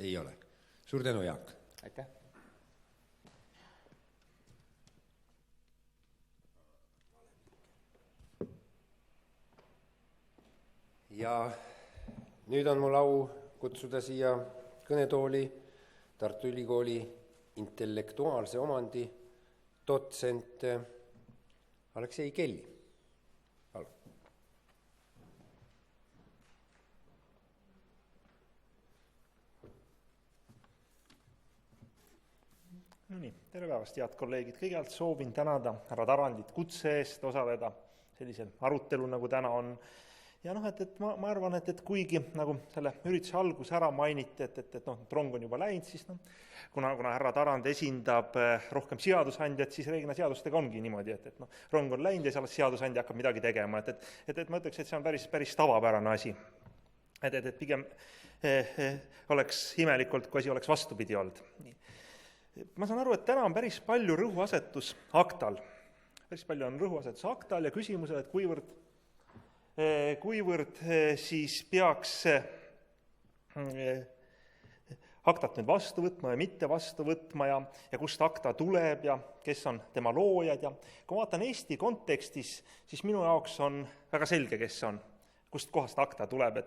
ei ole. Suur tänu, Jaak! Aitäh! Ja nüüd on mul au kutsuda siia kõnetooli Tartu Ülikooli intellektuaalse omandi dotsent Aleksei Kelli. Palun. No nii, tere päevast, head kolleegid! Kõigepealt soovin tänada härra Tarandit kutse eest osaleda sellisel arutelul, nagu täna on. Ja ma arvan, et kuigi nagu selle ürituse algus ära mainiti, et rong on juba läinud, siis kuna härra Tarand esindab rohkem seadusandjat, siis reeglina seadustega ongi niimoodi, et rong on läinud ja alles seadusandja hakkab midagi tegema. Et ma ütleks, et see on päris tavapärane asi. Et pigem oleks imelikult, kui asi oleks vastupidi olnud. Ma saan aru, et täna on päris palju rõhuasetus aktal. Päris palju on rõhuasetus aktal ja küsimusel, et kuivõrd siis peaks aktat nüüd vastu võtma ja mitte vastu võtma ja kust akta tuleb ja kes on tema loojad. Ja kui ma vaatan Eesti kontekstis, siis minu jaoks on väga selge, kes on, kust kohast akta tuleb.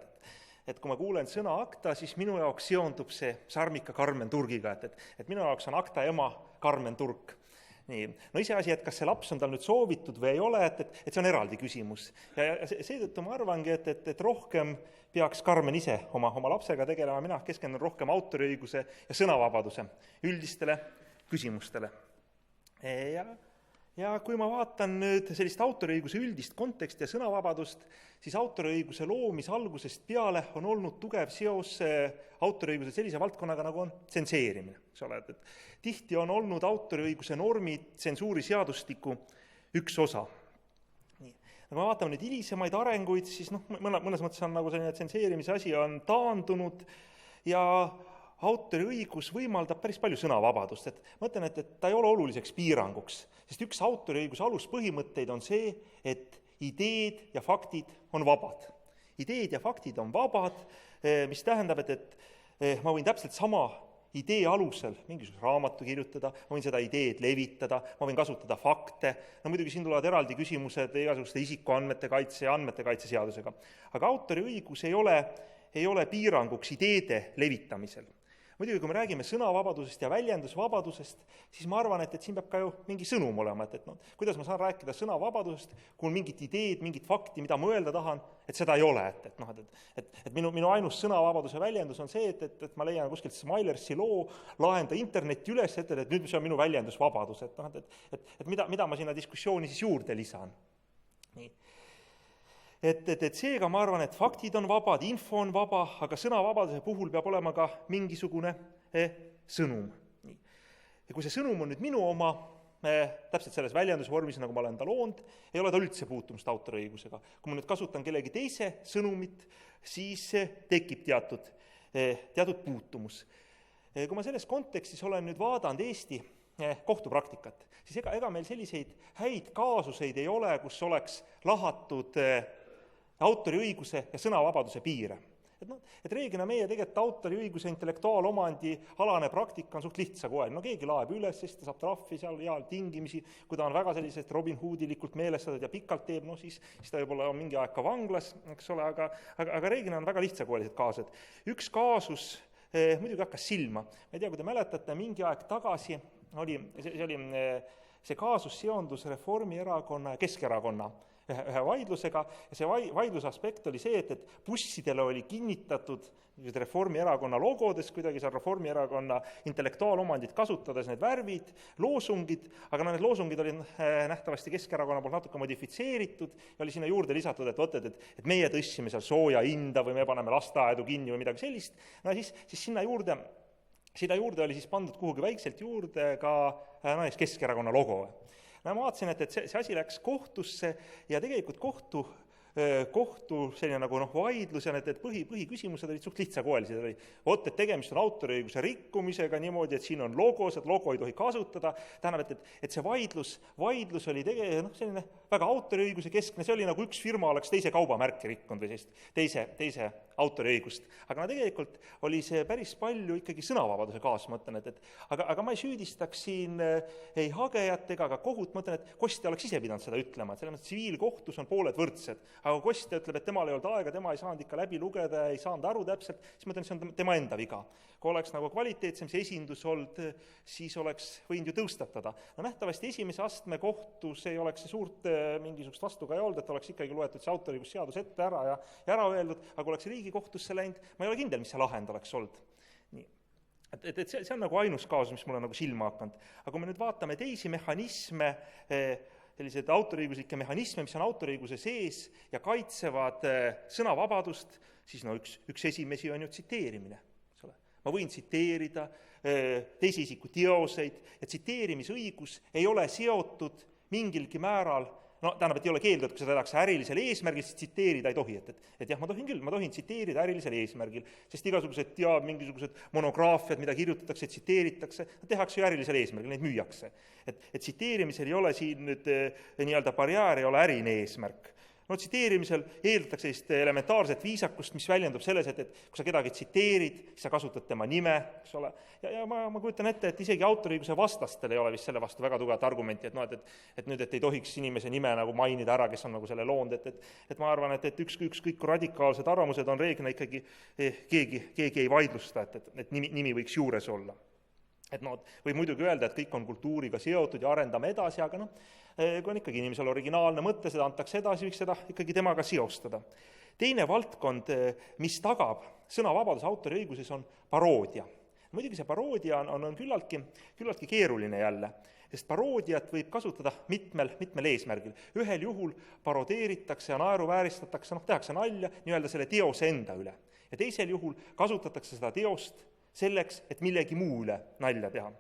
Et kui ma kuulen sõna akta, siis minu jaoks seondub see Sarmika Karmen Turgiga, et minu jaoks on akta ema Karmen Turk. Nii. No iseasi, et kas see laps on tal nüüd soovitud või ei ole, et see on eraldi küsimus. Ja seetõttu ma arvangi, et rohkem peaks Karmen ise oma lapsega tegelema, mina keskendun rohkem autoriõiguse ja sõnavabaduse üldistele küsimustele. Ja kui ma vaatan nüüd sellist autoriõiguse üldist konteksti ja sõnavabadust, siis autoriõiguse loomise algusest peale on olnud tugev seos autoriõiguse sellise valdkonnaga, nagu on tsenseerimine. Et tihti on olnud autoriõiguse normid tsensuuriseadustiku üks osa. Nii. Kui me vaatame nüüd hilisemaid arenguid, siis mõnes mõttes on nagu selline tsenseerimise asi on taandunud ja autoriõigus võimaldab päris palju sõnavabadust. Et ma ütlen, et ta ei ole oluliseks piiranguks, sest üks autoriõiguse aluspõhimõtteid on see, et ideed ja faktid on vabad. Ideed ja faktid on vabad, mis tähendab, et ma võin täpselt sama idee alusel mingisuguse raamatu kirjutada, ma võin seda ideed levitada, ma võin kasutada fakte. No muidugi siin tulevad eraldi küsimused igasuguste isikuandmete kaitse ja andmete kaitse seadusega. Aga autoriõigus ei ole piiranguks ideede levitamisel. Muidugi, kui me räägime sõnavabadusest ja väljendusvabadusest, siis ma arvan, et siin peab ka ju mingi sõnum olema, et kuidas ma saan rääkida sõnavabadusest, kui on mingit ideed, mingit fakti, mida ma öelda tahan, et seda ei ole. Et minu ainus sõnavabaduse väljendus on see, et ma leian kuskilt Smilersi loo, laenda internetti üles, et nüüd see on minu väljendusvabadus, et mida ma sinna diskussiooni siis juurde lisan. Nii. Et seega ma arvan, et faktid on vabad, info on vaba, aga sõnavabaduse puhul peab olema ka mingisugune sõnum. Nii. Ja kui see sõnum on nüüd minu oma, täpselt selles väljendusvormis, nagu ma olen ta loonud, ei ole ta üldse puutumust autoriõigusega. Kui ma nüüd kasutan kellegi teise sõnumit, siis tekib teatud puutumus. Kui ma selles kontekstis olen nüüd vaadanud Eesti kohtupraktikat, siis ega meil selliseid häid kaasuseid ei ole, kus oleks lahatud autoriõiguse ja sõnavabaduse piire. Et reeglina meie tegelikult autoriõiguse intellektuaalomandi alane praktika on suht lihtsakoeline. Keegi laeb üles, siis ta saab trahvi seal ja tingimisi, kui ta on väga sellisest Robin Hoodilikult meelestatud ja pikalt teeb, siis ta võib-olla on mingi aeg ka vanglas, eks ole, aga reeglina on väga lihtsakoelised kaasused. Üks kaasus muidugi hakkas silma. Ma ei tea, kui te mäletate, mingi aeg tagasi see kaasus seondus Reformierakonna ja Keskerakonna ühe vaidlusega ja see vaidluse aspekt oli see, et bussidele oli kinnitatud Reformierakonna logodes, kuidagi seal Reformierakonna intellektuaalomandit kasutades need värvid, loosungid, aga need loosungid olid nähtavasti Keskerakonna poolt natuke modifitseeritud ja oli sinna juurde lisatud, et meie tõstsime seal sooja hinda või me paneme lasteaedu kinni või midagi sellist. No siis sinna juurde oli siis pandud kuhugi väikselt juurde ka Keskerakonna logo. Ma vaatasin, et see asi läks kohtusse ja tegelikult kohtu selline nagu vaidlus ja need põhiküsimused olid suht lihtsakoelised. Et tegemist on autoriõiguse rikkumisega niimoodi, et siin on logos, et logo ei tohi kasutada. Tähendab, et see vaidlus oli selline väga autoriõiguse keskne, see oli nagu üks firma oleks teise kaubamärki rikkunud või sellist teise autoriõigust. Aga no tegelikult oli see päris palju ikkagi sõnavabaduse kaas, ma mõtlen, aga ma ei süüdistaks siin ei hagejat ega ka kohut, ma mõtlen, et kostja oleks ise pidanud seda ütlema, et selles mõttes tsiviilkohtus on pooled võrdsed, aga kostja ütleb, et temal ei olnud aega, tema ei saanud ikka läbi lugeda, ei saanud aru täpselt, siis ma mõtlen, see on tema enda viga. Kui oleks nagu kvaliteetsem see esindus olnud, siis oleks võinud ju tõustatada. No nähtavasti esimese astme kohtus ei oleks see suurt mingisugust vastu ka ei olnud, et oleks ikkagi loetud see autoriõigusseadus ette ära ja ära öeldud, aga oleks Riigikohtusse läinud, ma ei ole kindel, mis see lahend oleks olnud. Nii. Et see on nagu ainus kaasus, mis mulle nagu silma hakanud. Aga kui me nüüd vaatame teisi mehhanisme, sellised autoriõiguslikke mehhanisme, mis on autoriõiguse sees ja kaitsevad sõnavabadust, siis no üks esimesi on ju tsiteerimine. Ma võin tsiteerida teise isiku teoseid ja tsiteerimisõigus ei ole seotud mingilgi määral, no tähendab, et ei ole keeldu, et kui seda tehakse ärilisel eesmärgil, siis tsiteerida ei tohi, et jah, ma tohin küll, ma tohin tsiteerida ärilisel eesmärgil, sest igasugused mingisugused monograafiad, mida kirjutatakse, tsiteeritakse, tehakse ju ärilisel eesmärgil, neid müüakse. Et tsiteerimisel ei ole siin nüüd nii-öelda barjäär, ei ole äriline eesmärk. No tsiteerimisel eeldatakse sellist elementaarset viisakust, mis väljendub selles, et kui sa kedagi tsiteerid, siis sa kasutad tema nime, eks ole, ja ma kujutan ette, et isegi autoriõiguse vastastel ei ole vist selle vastu väga tugevat argumenti, et nüüd, et ei tohiks inimese nime nagu mainida ära, kes on nagu selle loonud, et ma arvan, et ükskõik radikaalsed arvamused on reeglina ikkagi, keegi ei vaidlusta, et nimi võiks juures olla. Et võib muidugi öelda, et kõik on kultuuriga seotud ja arendame edasi, aga kui on ikkagi inimesel originaalne mõte, seda antakse edasi, võiks seda ikkagi temaga seostada. Teine valdkond, mis tagab sõnavabaduse autoriõiguses, on paroodia. Muidugi see paroodia on küllaltki keeruline jälle, sest paroodiat võib kasutada mitmel eesmärgil. Ühel juhul parodeeritakse ja naeruvääristatakse, tehakse nalja nii-öelda selle teose enda üle. Ja teisel juhul kasutatakse seda teost selleks, et millegi muu üle nalja teha.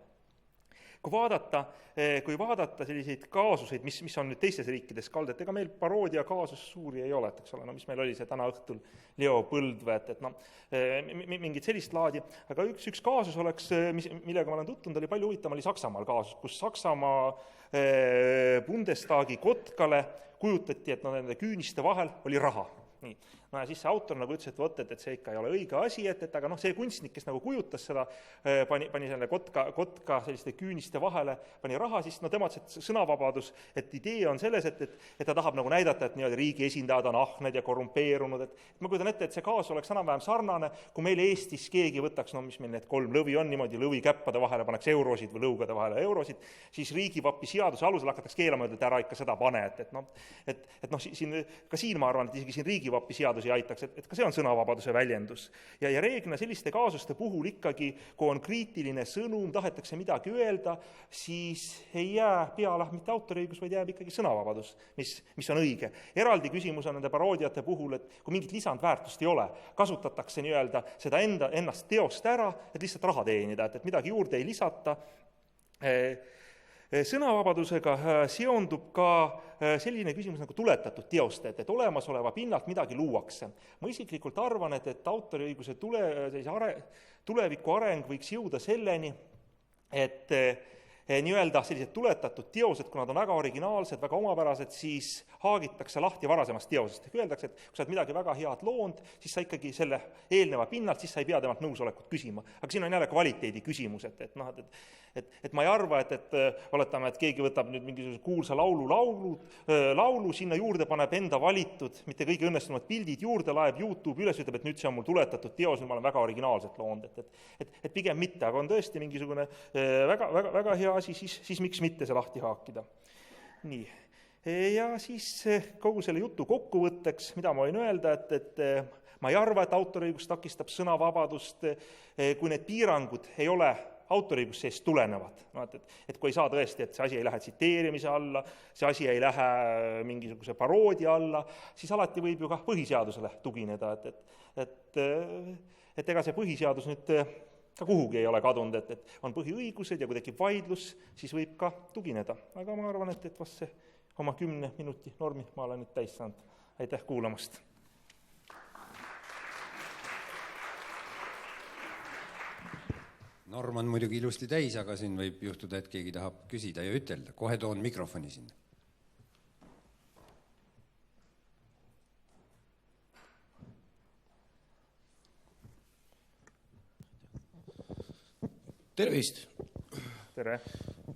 Kui vaadata selliseid kaasuseid, mis on nüüd teistes riikides kald, et ega meil paroodia kaasus suuri ei ole, eks ole, mis meil oli see täna õhtul Leo Põldvä, mingit sellist laadi, aga üks kaasus oleks, millega ma olen tuttunud, oli palju huvitavam, oli Saksamaal kaasus, kus Saksamaa Bundestagi kotkale kujutati, et nende küüniste vahel oli raha. Nii. No ja siis see autor nagu ütles, et see ikka ei ole õige asi, aga see kunstnik, kes nagu kujutas seda, pani selle kotka selliste küüniste vahele, pani raha, siis tema ütles, et sõnavabadus, et idee on selles, et ta tahab nagu näidata, et niimoodi riigi esindajad on ahned ja korrumpeerunud, et ma kujutan ette, et see kaas oleks enam-vähem sarnane, kui meil Eestis keegi võtaks, mis meil need 3 lõvi on, niimoodi lõvikäppade vahele paneks eurosid või lõugade vahele eurosid, siis riigivappi seaduse alusel hakataks keelama, et ära ikka seda pane, siin ma arvan, et isegi siin riigivappi seadus ei aitaks, et ka see on sõnavabaduse väljendus. Ja reeglina selliste kaasuste puhul ikkagi, kui on kriitiline sõnum, tahetakse midagi öelda, siis ei jää peale mitte autoriõigus, vaid jääb ikkagi sõnavabadus, mis on õige. Eraldi küsimus on nende paroodiate puhul, et kui mingit lisandväärtust ei ole, kasutatakse nii-öelda seda ennast teost ära, et lihtsalt raha teenida, et midagi juurde ei lisata. Sõnavabadusega seondub ka selline küsimus nagu tuletatud teoste, et olemasoleva pinnalt midagi luuakse. Ma isiklikult arvan, et autoriõiguse tuleviku areng võiks jõuda selleni, et nii-öelda sellised tuletatud teosed, kui nad on väga originaalsed, väga omapärased, siis haagitakse lahti varasemast teosest. Öeldakse, et kui sa oled midagi väga head loond, siis sa ikkagi selle eelneva pinnalt, siis sa ei pea temalt nõusolekut küsima. Aga siin on jälle kvaliteedi küsimus, et ma ei arva, et oletame, et keegi võtab nüüd mingisuguse kuulsa laulu, sinna juurde paneb enda valitud, mitte kõige õnnestunumad pildid juurde, laeb YouTube üles, ütleb, et nüüd see on mul tuletatud teos, nüüd ma olen väga originaalselt loond. Et pigem mitte, aga on tõesti mingisugune väga hea asi, siis miks mitte see lahti haakida. Nii. Ja siis kogu selle jutu kokkuvõtteks, mida ma võin öelda, et ma ei arva, et autoriõigus takistab sõnavabadust, kui need piirangud ei ole autoriõigus seest tulenevad. Et kui ei saa tõesti, et see asi ei lähe tsiteerimise alla, see asi ei lähe mingisuguse paroodia alla, siis alati võib ju ka põhiseadusele tugineda, et ega see põhiseadus nüüd ka kuhugi ei ole kadunud, et on põhiõigused ja kui tekib vaidlus, siis võib ka tugineda. Aga ma arvan, et vast see oma 10 minuti normi ma olen nüüd täis saanud. Aitäh kuulamast! Norm on muidugi ilusti täis, aga siin võib juhtuda, et keegi tahab küsida ja ütelda. Kohe toon mikrofoni sinna. Tervist! Tere!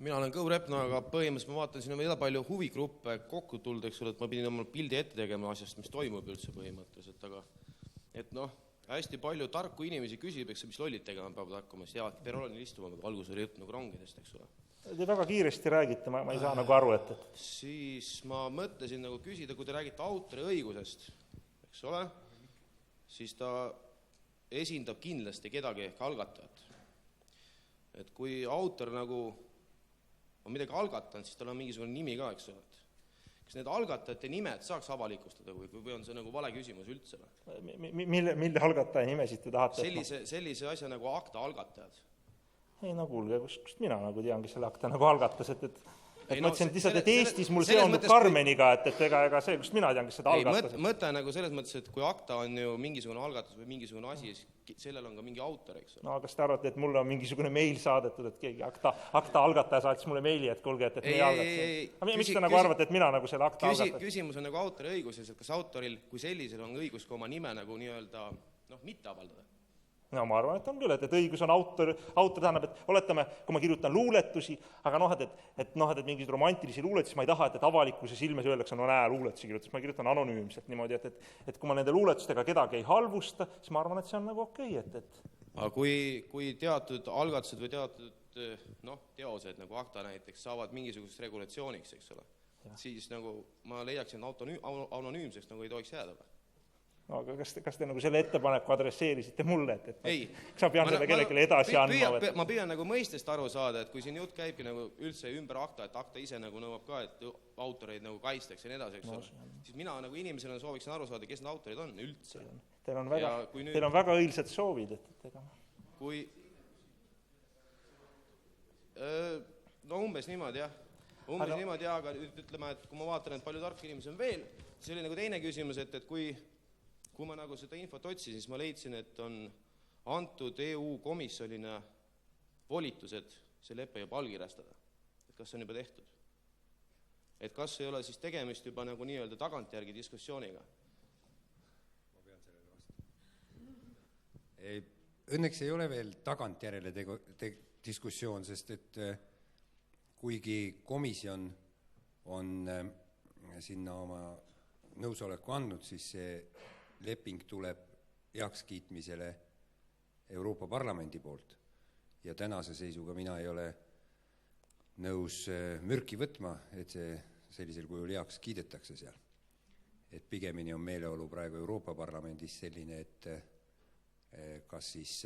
Mina olen Kõu Repna, aga põhimõtteliselt ma vaatan, siin on väga palju huvigruppe kokku tulnud, eks ole, et ma pidin oma pildi ette tegema asjast, mis toimub üldse põhimõtteliselt, aga et hästi palju tarku inimesi küsib, eks mis lollid tegema peavad hakkama, siis jäävad perroonil istuma, alguses oli jutt nagu rongidest, eks ole. Te väga kiiresti räägite, ma ei saa nagu aru, et... Siis ma mõtlesin nagu küsida, kui te räägite autori õigusest, eks ole, siis ta esindab kindlasti kedagi ehk algatajat. Et kui autor nagu on midagi algatanud, siis tal on mingisugune nimi ka, eks ole. Kas need algatajate nimed saaks avalikustada või on see nagu vale küsimus üldse? Mille algataja nimesid te tahate? Sellise asja nagu akta algatajad. Ei, no kuulge, kust mina nagu tean, kes selle akta nagu algatas, et mõtlesin, et lihtsalt, et Eestis mul seondub Karmeniga, et ega see, kust mina tean, kes seda algatas. Mõte nagu selles mõttes, et kui akta on ju mingisugune algatus või mingisugune asi, siis sellel on ka mingi autor, eks ole. No, kas te arvate, et mulle on mingisugune meil saadetud, et keegi akta algataja saatis mulle meili, et kuulge, et meie algatas. Miks te nagu arvate, et mina nagu selle akta algatas? Küsimus on nagu autori õiguses, et kas autoril, kui sellisel on õigus ka oma nime nagu nii-öelda mitte avaldada? No ma arvan, et on küll, et õigus on autor tähendab, et oletame, kui ma kirjutan luuletusi, aga et mingisugused romantilisi luuletusi, ma ei taha, et avalikkuse silmes öeldakse, no näe, luuletusi kirjutas, ma kirjutan anonüümselt niimoodi, et kui ma nende luuletustega kedagi ei halvusta, siis ma arvan, et see on nagu okei, et... Aga kui teatud algatused või teatud teosed, nagu akta näiteks, saavad mingisugusest regulatsiooniks, eks ole, siis nagu ma leiaksin anonüümseks, nagu ei tohiks jääda või? No, aga kas te nagu selle ettepaneku adresseerisite mulle, et ei, sa pean seda kellelegi edasi andma? Ma püüan nagu mõistest aru saada, et kui siin jutt käibki nagu üldse ümber akta, et akta ise nagu nõuab ka, et autoreid nagu kaistaks ja nii edasi, eks ole, siis mina nagu inimesena sooviksin aru saada, kes need autorid on üldse. Teil on väga õilsad soovid, kui no umbes niimoodi, jah. Aga ütleme, et kui ma vaatan, et palju tarku inimesi on veel, siis oli nagu teine küsimus, et kui ma nagu seda infot otsin, siis ma leidsin, et on antud EU komisjonina volitused see leppe juba allkirjastada. Et kas see on juba tehtud? Et kas ei ole siis tegemist juba nagu nii-öelda tagantjärgi diskussiooniga? Ma pean sellele vastama. Õnneks ei ole veel tagantjärele diskussioon, sest et kuigi komisjon on sinna oma nõusoleku andnud, siis see leping tuleb heakskiitmisele Euroopa Parlamendi poolt ja tänase seisuga mina ei ole nõus mürki võtma, et see sellisel kujul heaks kiidetakse seal. Et pigemini on meeleolu praegu Euroopa Parlamendis selline, et kas siis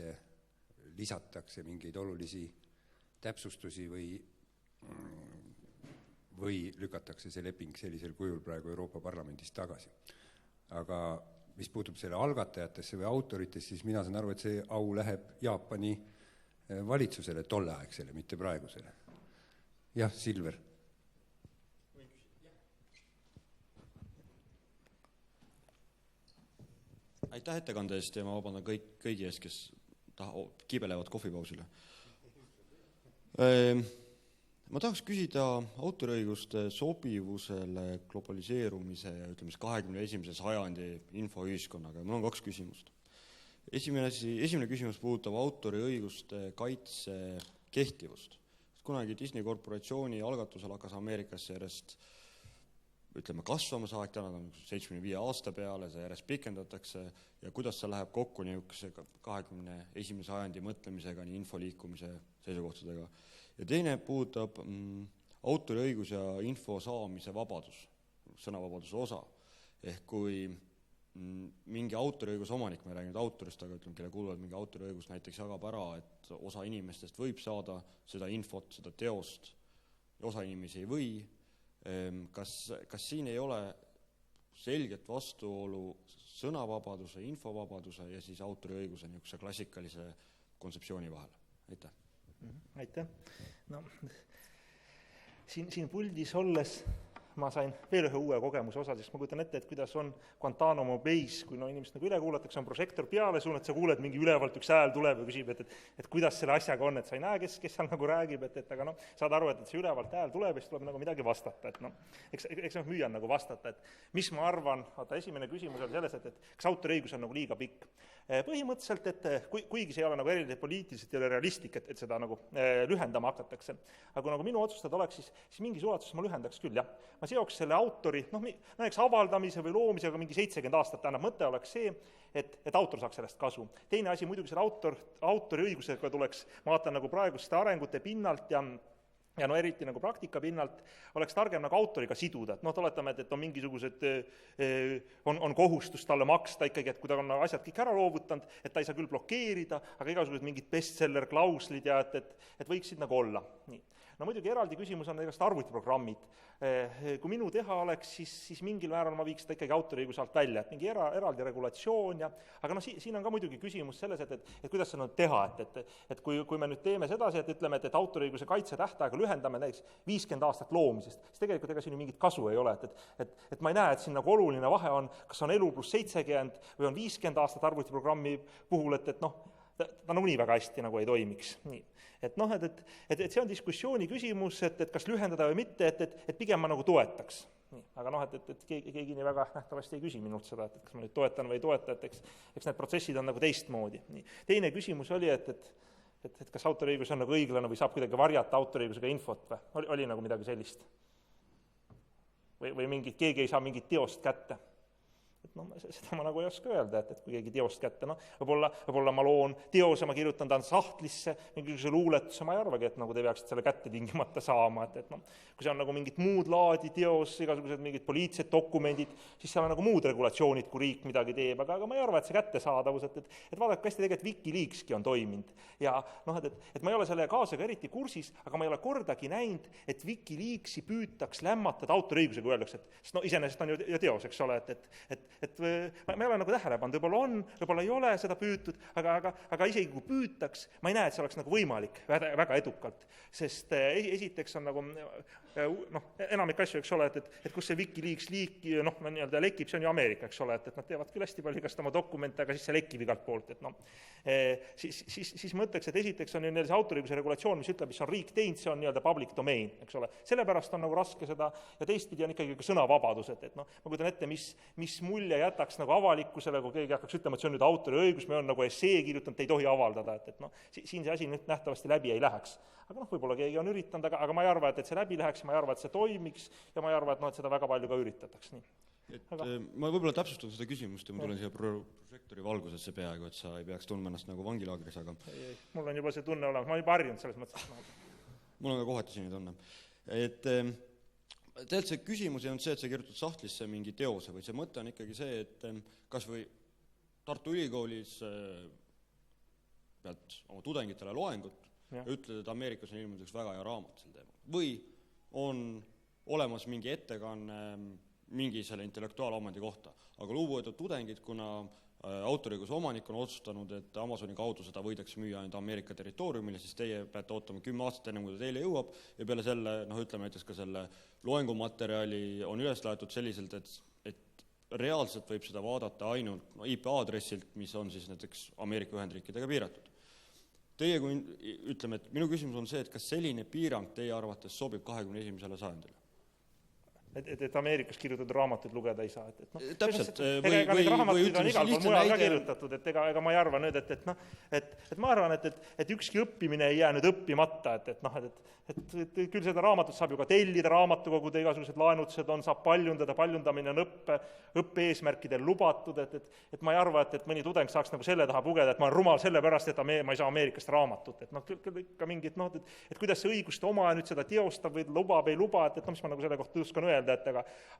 lisatakse mingeid olulisi täpsustusi või lükatakse see leping sellisel kujul praegu Euroopa Parlamendis tagasi. Aga mis puutub selle algatajatesse või autoritesse, siis mina saan aru, et see au läheb Jaapani valitsusele tolleaegsele, mitte praegusele. Jah, Silver. Aitäh ettekande eest ja ma vabandan kõigi eest, kes kiibelevad kohvipausile. Ma tahaks küsida autoriõiguste sobivusele globaliseerumise ja 21. sajandi infoühiskonnaga. Mul on 2 küsimust. Esimene küsimus puudutab autoriõiguste kaitse kehtivust. Kunagi Disney korporatsiooni algatusel hakkas Ameerikas järjest kasvama see aeg, täna on 75 aasta peale, see järjest pikendatakse ja kuidas see läheb kokku niisuguse 21. sajandi mõtlemisega, nii infoliikumise seisukohtadega. Ja teine puudutab autoriõigus ja info saamise vabadus, sõnavabaduse osa. Ehk kui mingi autoriõiguse omanik, ma ei räägi nüüd autorist, aga kelle kuuluvad mingi autoriõigus näiteks jagab ära, et osa inimestest võib saada seda infot, seda teost, ja osa inimesi ei või. Kas siin ei ole selget vastuolu sõnavabaduse, infovabaduse ja siis autoriõiguse niisuguse klassikalise kontseptsiooni vahel? Aitäh! Aitäh! No, siin puldis olles ma sain veel ühe uue kogemuse osaliseks, ma kujutan ette, et kuidas on Guantanamo Bay's, kui inimesed nagu üle kuulatakse, on prožektor peale suunatud, sa kuuled mingi ülevalt üks hääl tuleb ja küsib, et kuidas selle asjaga on, et sa ei näe, kes seal nagu räägib, aga saad aru, et see ülevalt hääl tuleb ja siis tuleb nagu midagi vastata, eks müüan nagu vastata, et mis ma arvan, esimene küsimus oli selles, et kas autoriõigus on nagu liiga pikk. Põhimõtteliselt, et kuigi see ei ole nagu eriliselt poliitiliselt ei ole realistlik, et seda nagu lühendama hakatakse, aga kui nagu minu otsustada oleks, siis mingis ulatuses ma lühendaks küll, jah. Ma seoks selle autori, näiteks avaldamise või loomisega mingi 70 aastat, tähendab, mõte oleks see, et autor saaks sellest kasu. Teine asi, muidugi selle autoriõigusega tuleks, ma vaatan nagu praeguste arengute pinnalt ja eriti nagu praktika pinnalt oleks targem nagu autoriga siduda, et oletame, et on mingisugused, on kohustus talle maksta ikkagi, et kui ta on asjad kõik ära loovutanud, et ta ei saa küll blokeerida, aga igasugused mingid bestseller klauslid ja et võiksid nagu olla. Nii. No muidugi eraldi küsimus on igast arvutiprogrammid. Kui minu teha oleks, siis mingil määral ma viiks seda ikkagi autoriõiguse alt välja, et mingi eraldi regulatsioon aga siin on ka muidugi küsimus selles, et kuidas seda teha, et kui me nüüd teeme sedasi, et ütleme, et autoriõiguse kaitse tähtaega lühendame näiteks 50 aastat loomisest, siis tegelikult ega siin mingit kasu ei ole, et ma ei näe, et siin nagu oluline vahe on, kas on elu pluss 70 või on 50 aastat arvutiprogrammi puhul, et ta nagunii väga hästi nagu ei toimiks. Nii. Et see on diskussiooni küsimus, et kas lühendada või mitte, et pigem ma nagu toetaks. Nii. Aga et keegi nii väga nähtavasti ei küsi minult seda, et kas ma nüüd toetan või ei toeta, et eks need protsessid on nagu teistmoodi. Nii. Teine küsimus oli, et kas autoriõigus on nagu õiglane või saab kuidagi varjata autoriõigusega infot või? Oli nagu midagi sellist? Või keegi ei saa mingit teost kätte? Seda ma nagu ei oska öelda, et kui keegi teost kätte, võib-olla ma loon teose, ma kirjutan ta sahtlisse, mingisuguse luuletuse, ma ei arvagi, et nagu te peaksite selle kätte tingimata saama, et kui see on nagu mingid muud laadi teos, igasugused mingid poliitilised dokumendid, siis seal on nagu muud regulatsioonid, kui riik midagi teeb, aga ma ei arva, et see kättesaadavus, et vaadake, hästi tegelikult Wikileakski on toiminud. Ja et ma ei ole selle kaasega eriti kursis, aga ma ei ole kordagi näinud, et Wikileaksi püütaks lämmatada autoriõigusega, kui öeldakse, et iseenesest on ju teos, eks ole, et ma ei ole nagu tähele pannud, võib-olla ei ole seda püütud, aga isegi kui püütaks, ma ei näe, et see oleks nagu võimalik väga edukalt, sest esiteks on nagu enamik asju, eks ole, et kus see Wikileaks lekib, see on ju Ameerika, eks ole, et nad teevad küll hästi palju igast oma dokumente, aga siis see lekib igalt poolt, et siis mõtleks, et esiteks on ju see autoriõiguse regulatsioon, mis ütleb, mis on riik teinud, see on nii-öelda public domain, eks ole, sellepärast on nagu raske seda ja teistpidi on ikkagi sõnavabadus, et ma kujutan ette, mis mulje jätaks nagu avalikkusele, kui keegi hakkaks ütlema, et see on nüüd autoriõigus, me on nagu essee kirjutanud, ei tohi avaldada, et siin see asi nüüd nähtavasti läbi ei läheks. Aga võib-olla keegi on üritanud, aga ma ei arva, et see läbi läheks, ma ei arva, et see toimiks ja ma ei arva, et seda väga palju ka üritataks. Nii. Ma võib-olla täpsustan seda küsimust ja ma tulen siia prožektori valgusesse peaaegu, et sa ei peaks tundma ennast nagu vangilaagris, aga mul on juba see tunne olemas, ma olen juba harjunud selles mõttes. Mul on ka kohati siin tunne. Tegelikult see küsimus ei olnud see, et sa kirjutad sahtlisse mingi teose, või see mõte on ikkagi see, et kas või Tartu Ülikoolis pealt oma tudengitele loengut ja ütled, et Ameerikas on ilmunud üks väga hea raamat sel teemal. Või on olemas mingi ettekanne mingi selle intellektuaalomandi kohta, aga lugupeetud tudengid, kuna autoriõiguse omanik on otsustanud, et Amazoni kaudu seda võidakse müüa ainult Ameerika territooriumile, siis teie peate ootama 10 aastat enne, kui ta teile jõuab ja peale selle, ütleme näiteks ka selle loengumaterjali on üles laetud selliselt, et reaalselt võib seda vaadata ainult IP-aadressilt, mis on siis näiteks Ameerika Ühendriikidega piiratud. Teie, kui ütleme, et minu küsimus on see, et kas selline piirang teie arvates sobib 21. sajandile? Et Ameerikas kirjutatud raamatuid lugeda ei saa. Täpselt. Ega need raamatuid on igal pool mujal ka kirjutatud, et ega ma ei arva nüüd, et ma arvan, et ükski õppimine ei jää nüüd õppimata, et küll seda raamatut saab ju ka tellida, raamatukogude igasugused laenutused on, saab paljundada, paljundamine on õppe eesmärkidel lubatud, et ma ei arva, et mõni tudeng saaks nagu selle taha pugeda, et ma olen rumal sellepärast, et ma ei saa Ameerikast raamatut, et küll ikka mingid, et kuidas see õiguste omaja nüüd seda teostab või lubab, ei luba, et mis ma nagu selle kohta uskan öelda,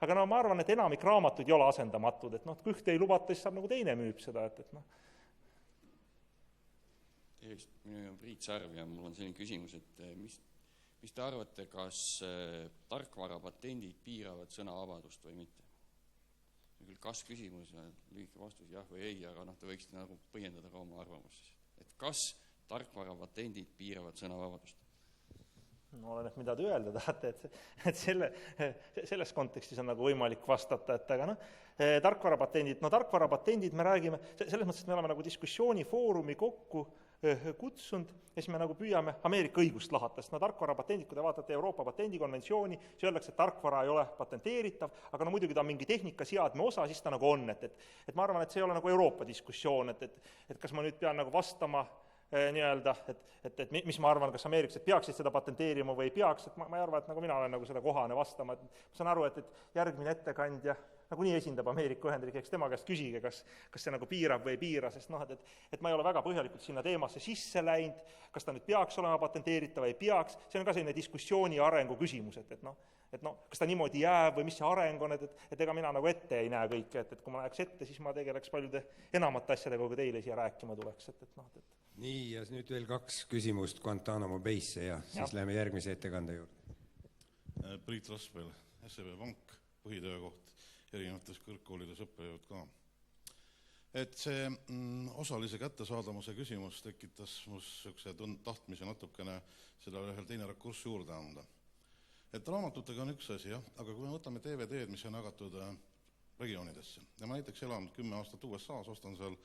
aga ma arvan, et enamik raamatuid ei ole asendamatud, et kui ühte ei lubata, siis saab nagu teine müüb seda, Tervist, minu nimi on Priit Sarv ja mul on selline küsimus, et mis te arvate, kas tarkvarapatendid piiravad sõnavabadust või mitte? Küll kas küsimus, lühike vastus jah või ei, aga te võiksite nagu põhjendada ka oma arvamuses. Et kas tarkvarapatendid piiravad sõnavabadust? No oleneb, mida te öelda tahate, et selles kontekstis on nagu võimalik vastata, et aga tarkvarapatendid me räägime, selles mõttes, et me oleme nagu diskussioonifoorumi kokku kutsunud ja siis me nagu püüame Ameerika õigust lahata, sest tarkvarapatendid, kui te vaatate Euroopa patendikonventsiooni, siis öeldakse, et tarkvara ei ole patenteeritav, aga no muidugi ta on mingi tehnikaseadme osa, siis ta nagu on, et ma arvan, et see ei ole nagu Euroopa diskussioon, et kas ma nüüd pean nagu vastama nii-öelda, et mis ma arvan, kas ameeriklased peaksid seda patenteerima või ei peaks, et ma ei arva, et nagu mina olen nagu seda kohane vastama, et ma saan aru, et järgmine ettekandja nagunii esindab Ameerika Ühendriigi, eks tema käest küsige, kas see nagu piirab või ei piira, sest et ma ei ole väga põhjalikult sinna teemasse sisse läinud, kas ta nüüd peaks olema patenteeritav või ei peaks, see on ka selline diskussiooni arengu küsimus, kas ta niimoodi jääb või mis see areng on, et ega mina nagu ette ei näe kõike, et kui ma läheks ette, siis ma tegeleks paljude enamate asjadega, kui teile siia rääkima tuleks, Nii, ja nüüd veel 2 küsimust Guantanamo Bay'sse ja siis läheme järgmise ettekande juurde. Priit Rasvel, SEB Pank, põhitöökoht, erinevates kõrgkoolides õppejõud ka. Et see osalise kättesaadavuse küsimus tekitas mus niisuguse tahtmise natukene seda ühel teine rakurss juurde anda. Et raamatutega on üks asi, jah, aga kui me võtame DVD-d, mis on jagatud regioonidesse ja ma näiteks elan 10 aastat USA-s, ostan seal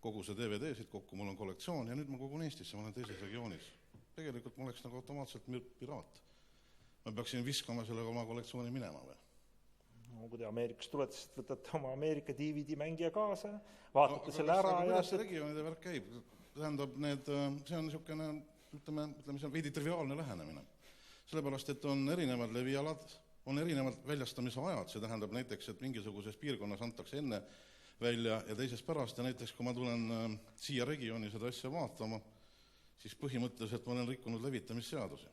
kogu see DVD-sid kokku, mul on kollektsioon ja nüüd ma kogun Eestisse, ma olen teises regioonis. Tegelikult ma oleks nagu automaatselt piraat. Ma peaksin viskama sellega oma kollektsiooni minema või? No kui te Ameerikast tulete, siis võtate oma Ameerika DVD-mängija kaasa, vaatate selle ära ja... Kuidas see regioonide värk käib? Tähendab, see on niisugune, ütleme, see on veidi triviaalne lähenemine. Sellepärast, et on erinevad levialad, on erinevad väljastamise ajad, see tähendab näiteks, et mingisuguses piirkonnas antakse enne välja ja teisest pärast ja näiteks kui ma tulen siia regiooni seda asja vaatama, siis põhimõtteliselt ma olen rikkunud levitamisseadusi.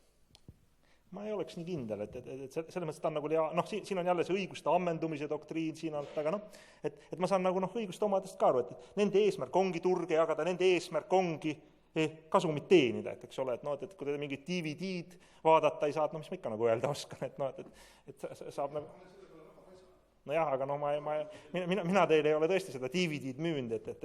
Ma ei oleks nii kindel, et selles mõttes ta on nagu, siin on jälle see õiguste ammendumise doktriin siin alt, aga et ma saan nagu õiguste omadest ka aru, et nende eesmärk ongi turge jagada, nende eesmärk ongi kasumit teenida, et eks ole, et kui te mingid DVD-d vaadata ei saa, mis ma ikka nagu öelda oskan, et saab nagu... Nojah, aga mina teile ei ole tõesti seda DVD-d müünud, et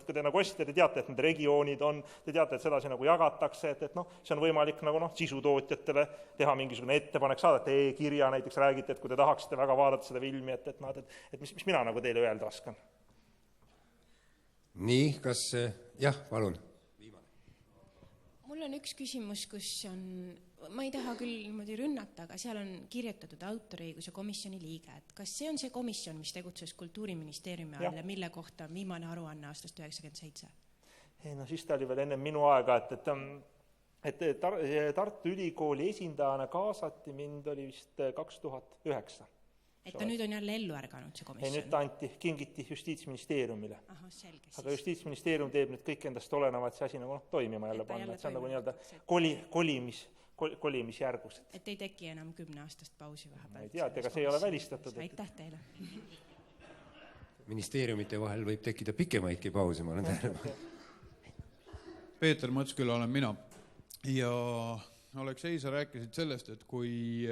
kui te nagu osite, te teate, et need regioonid on, te teate, et sedasi nagu jagatakse, et see on võimalik nagu sisutootjatele teha mingisugune ettepanek, saadate e-kirja näiteks, räägite, et kui te tahaksite väga vaadata seda filmi, et mis mina nagu teile öelda oskan. Nii, kas... Jah, palun. Mul on üks küsimus, kus on... Ma ei taha küll niimoodi rünnata, aga seal on kirjutatud autoriõiguse komisjoni liige. Et kas see on see komisjon, mis tegutses Kultuuriministeeriumi all ja mille kohta on viimane aruanne aastast 1997? No siis ta oli veel enne minu aega, et Tartu Ülikooli esindajana kaasati mind oli vist 2009. Et ta nüüd on jälle ellu ärganud, see komisjon? Ei, nüüd ta kingiti Justiitsministeeriumile. Aha, selge. Aga Justiitsministeerium teeb nüüd kõik endast olenevat see asi nagu toimima jälle panna, et see on nagu nii-öelda kolimisjärgus. Et ei teki enam 10 aastast pausi vahepeal. Ma ei tea, et ega see ei ole välistatud. Aitäh teile. Ministeeriumite vahel võib tekkida pikemaidki pausi, ma olen tähele. Peeter Mõtsküla olen mina. Ja Aleksei, sa rääkisid sellest, et kui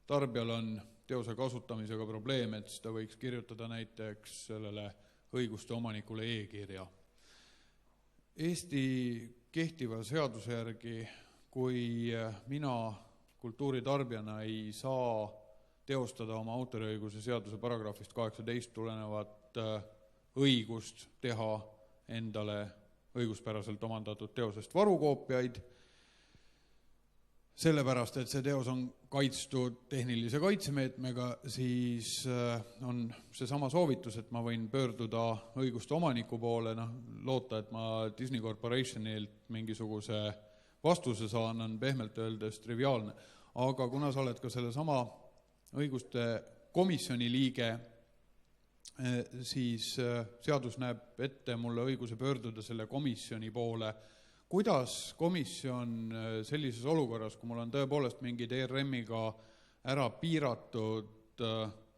tarbijal on teose kasutamisega probleem, et siis ta võiks kirjutada näiteks sellele õiguste omanikule e-kirja. Eesti kehtiva seaduse järgi, kui mina kultuuritarbijana ei saa teostada oma autoriõiguse seaduse paragrahvist 18 tulenevat õigust teha endale õiguspäraselt omandatud teosest varukoopiaid, sellepärast, et see teos on kaitstud tehnilise kaitsemeetmega, siis on see sama soovitus, et ma võin pöörduda õiguste omaniku poole, loota, et ma Disney Corporationilt mingisuguse vastuse saan, on pehmelt öeldes triviaalne. Aga kuna sa oled ka selle sama õiguste komisjoni liige, siis seadus näeb ette mulle õiguse pöörduda selle komisjoni poole. Kuidas komisjon sellises olukorras, kui mul on tõepoolest mingi DRM-iga ära piiratud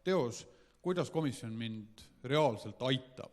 teos, kuidas komisjon mind reaalselt aitab?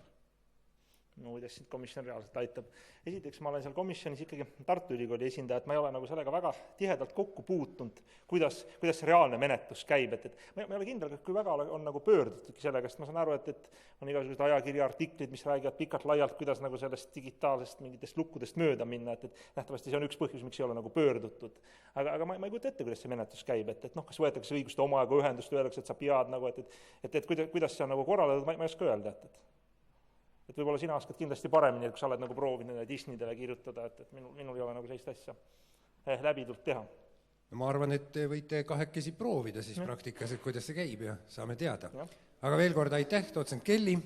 kuidas sind komisjon reaalselt aitab. Esiteks ma olen seal komisjonis ikkagi Tartu Ülikooli esindaja, et ma ei ole nagu sellega väga tihedalt kokku puutunud, kuidas see reaalne menetlus käib, et ma ei ole kindel, kui väga on nagu pöördutudki sellega, sest ma saan aru, et on igasugused ajakirja artiklid, mis räägivad pikalt-laialt, kuidas nagu sellest digitaalsest mingitest lukkudest mööda minna, et nähtavasti see on üks põhjus, miks ei ole nagu pöördutud. Aga ma ei kujuta ette, kuidas see menetlus käib, et kas võetakse õiguste omajaga ühendust, öeldakse, et sa pead nagu, et kuidas see on nagu korraldatud, ma ei oska öelda, et võib-olla sina oskad kindlasti paremini, kui sa oled nagu proovinud Disneydele kirjutada, et minul ei ole nagu sellist asja läbidult teha. Ma arvan, et te võite kahekesi proovida siis praktikas, et kuidas see käib ja saame teada. Aga veel kord aitäh, dotsent Kelly!